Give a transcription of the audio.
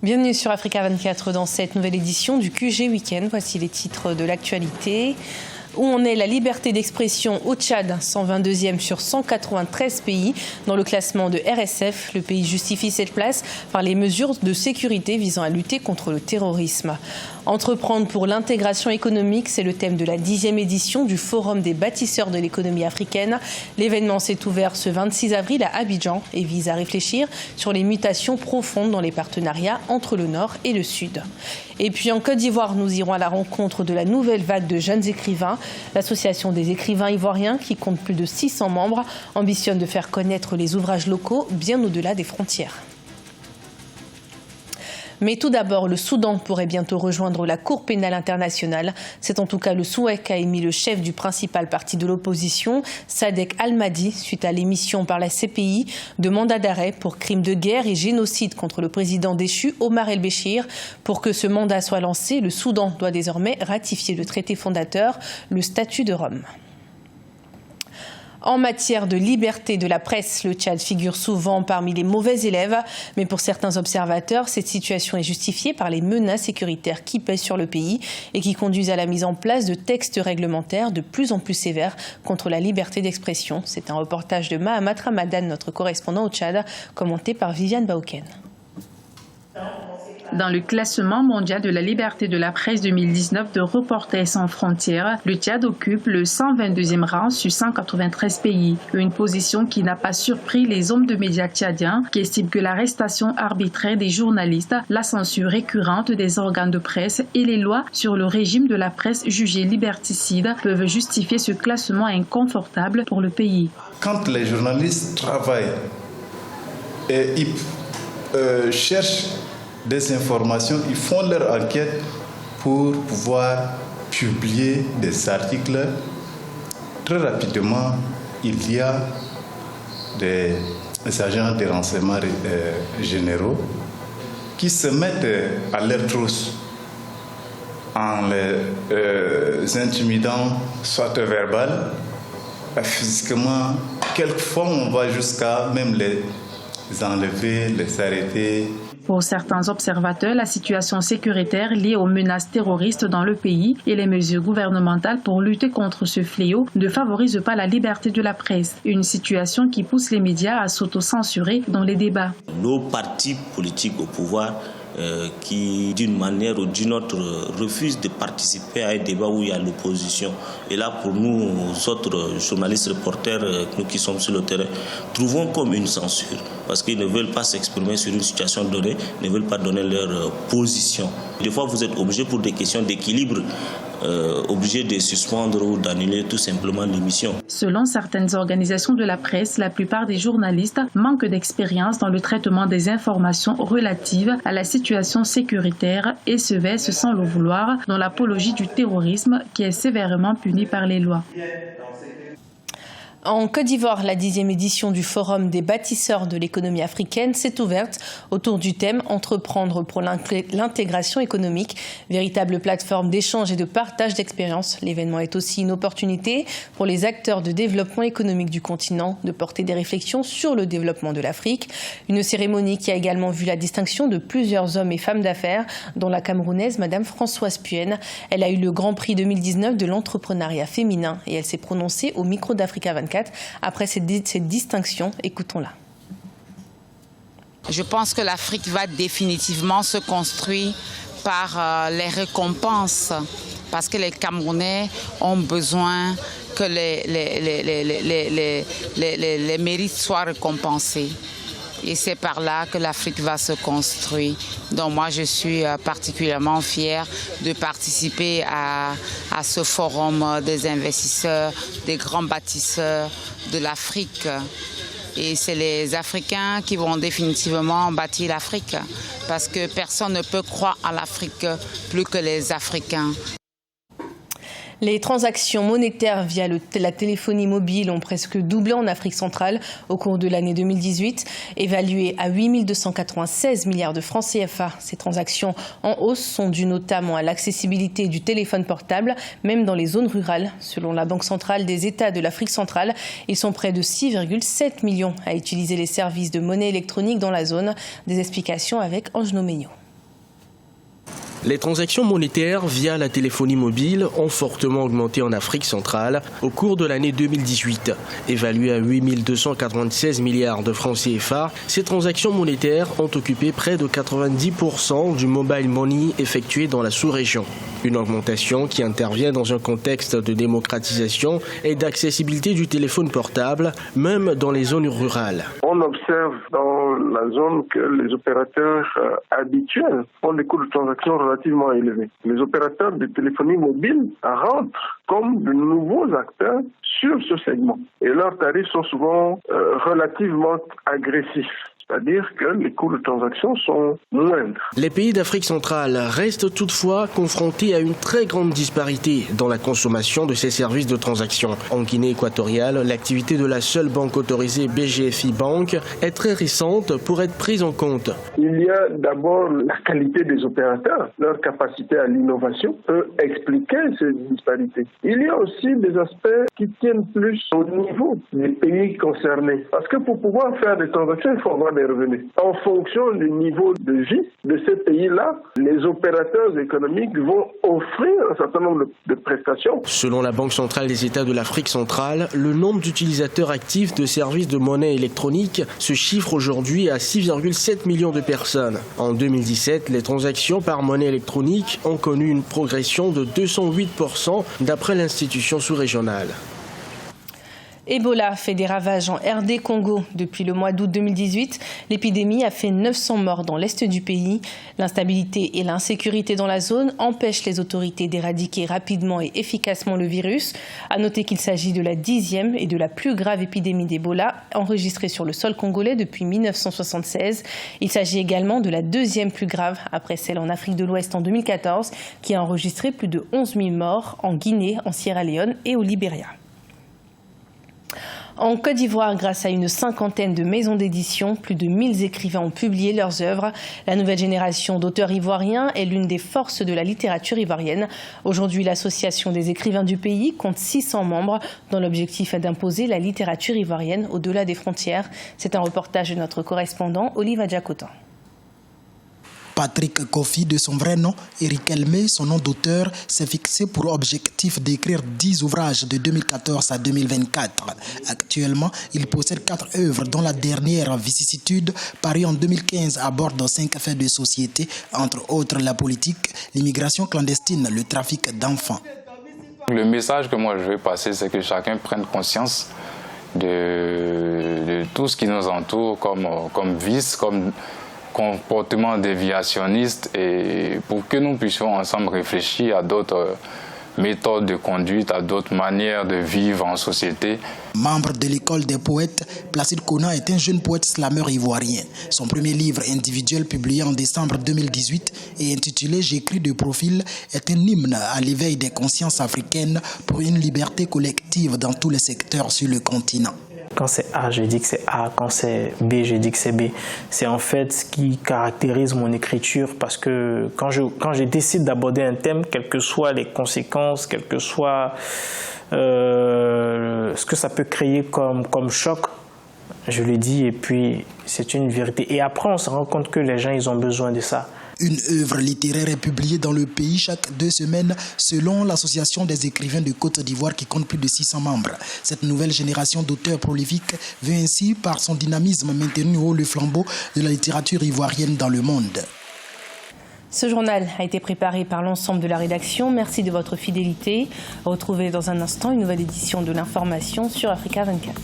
Bienvenue sur Africa 24 dans cette nouvelle édition du QG Week-end. Voici les titres de l'actualité. Où en est la liberté d'expression au Tchad, 122e sur 193 pays. Dans le classement de RSF, le pays justifie cette place par les mesures de sécurité visant à lutter contre le terrorisme. Entreprendre pour l'intégration économique, c'est le thème de la 10e édition du Forum des bâtisseurs de l'économie africaine. L'événement s'est ouvert ce 26 avril à Abidjan et vise à réfléchir sur les mutations profondes dans les partenariats entre le Nord et le Sud. Et puis en Côte d'Ivoire, nous irons à la rencontre de la nouvelle vague de jeunes écrivains. L'association des écrivains ivoiriens, qui compte plus de 600 membres, ambitionne de faire connaître les ouvrages locaux bien au-delà des frontières. Mais tout d'abord, le Soudan pourrait bientôt rejoindre la Cour pénale internationale. C'est en tout cas le souhait qu'a émis le chef du principal parti de l'opposition, Sadek Al-Mahdi, suite à l'émission par la CPI de mandat d'arrêt pour crimes de guerre et génocide contre le président déchu Omar El-Béchir. Pour que ce mandat soit lancé, le Soudan doit désormais ratifier le traité fondateur, le statut de Rome. En matière de liberté de la presse, le Tchad figure souvent parmi les mauvais élèves. Mais pour certains observateurs, cette situation est justifiée par les menaces sécuritaires qui pèsent sur le pays et qui conduisent à la mise en place de textes réglementaires de plus en plus sévères contre la liberté d'expression. C'est un reportage de Mahamat Ramadan, notre correspondant au Tchad, commenté par Viviane Baouken. Dans le classement mondial de la liberté de la presse 2019 de Reporters sans frontières, le Tchad occupe le 122e rang sur 193 pays. Une position qui n'a pas surpris les hommes de médias tchadiens qui estiment que l'arrestation arbitraire des journalistes, la censure récurrente des organes de presse et les lois sur le régime de la presse jugées liberticides peuvent justifier ce classement inconfortable pour le pays. Quand les journalistes travaillent et ils cherchent des informations, ils font leur enquête pour pouvoir publier des articles. Très rapidement, il y a des agents des renseignements généraux qui se mettent à leur trousse en les intimidant, soit verbal, physiquement. Quelquefois, on va jusqu'à même les enlever, les arrêter. Pour certains observateurs, la situation sécuritaire liée aux menaces terroristes dans le pays et les mesures gouvernementales pour lutter contre ce fléau ne favorisent pas la liberté de la presse. Une situation qui pousse les médias à s'auto-censurer dans les débats. Nos partis politiques au pouvoir qui, d'une manière ou d'une autre, refusent de participer à un débat où il y a l'opposition. Et là, pour nous autres journalistes, reporters, nous qui sommes sur le terrain, trouvons comme une censure. Parce qu'ils ne veulent pas s'exprimer sur une situation donnée, ne veulent pas donner leur position. Des fois, vous êtes obligés pour des questions d'équilibre, obligés de suspendre ou d'annuler tout simplement l'émission. Selon certaines organisations de la presse, la plupart des journalistes manquent d'expérience dans le traitement des informations relatives à la situation sécuritaire et se versent sans le vouloir dans l'apologie du terrorisme qui est sévèrement puni par les lois. En Côte d'Ivoire, la 10e édition du Forum des bâtisseurs de l'économie africaine s'est ouverte autour du thème « Entreprendre pour l'intégration économique », véritable plateforme d'échange et de partage d'expériences. L'événement est aussi une opportunité pour les acteurs de développement économique du continent de porter des réflexions sur le développement de l'Afrique. Une cérémonie qui a également vu la distinction de plusieurs hommes et femmes d'affaires, dont la Camerounaise Madame Françoise Puenne. Elle a eu le Grand Prix 2019 de l'entrepreneuriat féminin et elle s'est prononcée au micro d'Africa 24. Après cette distinction, écoutons-la. Je pense que l'Afrique va définitivement se construire par les récompenses, parce que les Camerounais ont besoin que les mérites soient récompensés. Et c'est par là que l'Afrique va se construire. Donc moi, je suis particulièrement fière de participer à ce forum des investisseurs, des grands bâtisseurs de l'Afrique. Et c'est les Africains qui vont définitivement bâtir l'Afrique, parce que personne ne peut croire à l'Afrique plus que les Africains. Les transactions monétaires via la téléphonie mobile ont presque doublé en Afrique centrale au cours de l'année 2018, évaluées à 8 296 milliards de francs CFA. Ces transactions en hausse sont dues notamment à l'accessibilité du téléphone portable, même dans les zones rurales. Selon la Banque centrale des États de l'Afrique centrale, ils sont près de 6,7 millions à utiliser les services de monnaie électronique dans la zone. Des explications avec Ange Nomeyo. Les transactions monétaires via la téléphonie mobile ont fortement augmenté en Afrique centrale au cours de l'année 2018. Évaluées à 8 296 milliards de francs CFA, ces transactions monétaires ont occupé près de 90% du mobile money effectué dans la sous-région. Une augmentation qui intervient dans un contexte de démocratisation et d'accessibilité du téléphone portable, même dans les zones rurales. On observe dans la zone que les opérateurs habituels ont des coûts de transaction relativement élevés. Les opérateurs de téléphonie mobile rentrent comme de nouveaux acteurs sur ce segment. Et leurs tarifs sont souvent relativement agressifs. C'est-à-dire que les coûts de transaction sont moindres. Les pays d'Afrique centrale restent toutefois confrontés à une très grande disparité dans la consommation de ces services de transaction. En Guinée équatoriale, l'activité de la seule banque autorisée BGFI Bank est très récente pour être prise en compte. Il y a d'abord la qualité des opérateurs. Leur capacité à l'innovation peut expliquer ces disparités. Il y a aussi des aspects qui tiennent plus au niveau des pays concernés. Parce que pour pouvoir faire des transactions, il faut avoir des revenus. En fonction du niveau de vie de ces pays-là, les opérateurs économiques vont offrir un certain nombre de prestations. Selon la Banque centrale des États de l'Afrique centrale, le nombre d'utilisateurs actifs de services de monnaie électronique se chiffre aujourd'hui à 6,7 millions de personnes. En 2017, les transactions par monnaie électronique ont connu une progression de 208% d'après l'institution sous-régionale. Ebola fait des ravages en RD Congo. Depuis le mois d'août 2018, l'épidémie a fait 900 morts dans l'est du pays. L'instabilité et l'insécurité dans la zone empêchent les autorités d'éradiquer rapidement et efficacement le virus. À noter qu'il s'agit de la 10e et de la plus grave épidémie d'Ebola enregistrée sur le sol congolais depuis 1976. Il s'agit également de la 2e plus grave après celle en Afrique de l'Ouest en 2014 qui a enregistré plus de 11 000 morts en Guinée, en Sierra Leone et au Libéria. En Côte d'Ivoire, grâce à une cinquantaine de maisons d'édition, plus de 1000 écrivains ont publié leurs œuvres. La nouvelle génération d'auteurs ivoiriens est l'une des forces de la littérature ivoirienne. Aujourd'hui, l'association des écrivains du pays compte 600 membres dont l'objectif est d'imposer la littérature ivoirienne au-delà des frontières. C'est un reportage de notre correspondant Olive Adjakotan. Patrick Kofi, de son vrai nom, Eric Elmé, son nom d'auteur, s'est fixé pour objectif d'écrire 10 ouvrages de 2014 à 2024. Actuellement, il possède 4 œuvres dont la dernière, Vicissitude, parue en 2015, aborde 5 faits de société, entre autres la politique, l'immigration clandestine, le trafic d'enfants. Le message que moi je veux passer, c'est que chacun prenne conscience de tout ce qui nous entoure comme vice, comme comportement déviationniste, et pour que nous puissions ensemble réfléchir à d'autres méthodes de conduite, à d'autres manières de vivre en société. Membre de l'école des poètes, Placide Kona est un jeune poète slameur ivoirien. Son premier livre individuel, publié en décembre 2018 et intitulé « J'écris de profil », est un hymne à l'éveil des consciences africaines pour une liberté collective dans tous les secteurs sur le continent. Quand c'est A, je dis que c'est A. Quand c'est B, je dis que c'est B. C'est en fait ce qui caractérise mon écriture, parce que quand je décide d'aborder un thème, quelles que soient les conséquences, quel que soit ce que ça peut créer comme choc, je le dis, et puis c'est une vérité. Et après, on se rend compte que les gens, ils ont besoin de ça. Une œuvre littéraire est publiée dans le pays chaque 2 semaines selon l'Association des écrivains de Côte d'Ivoire qui compte plus de 600 membres. Cette nouvelle génération d'auteurs prolifiques veut ainsi, par son dynamisme, maintenir haut le flambeau de la littérature ivoirienne dans le monde. Ce journal a été préparé par l'ensemble de la rédaction. Merci de votre fidélité. Retrouvez dans un instant une nouvelle édition de l'information sur Africa 24.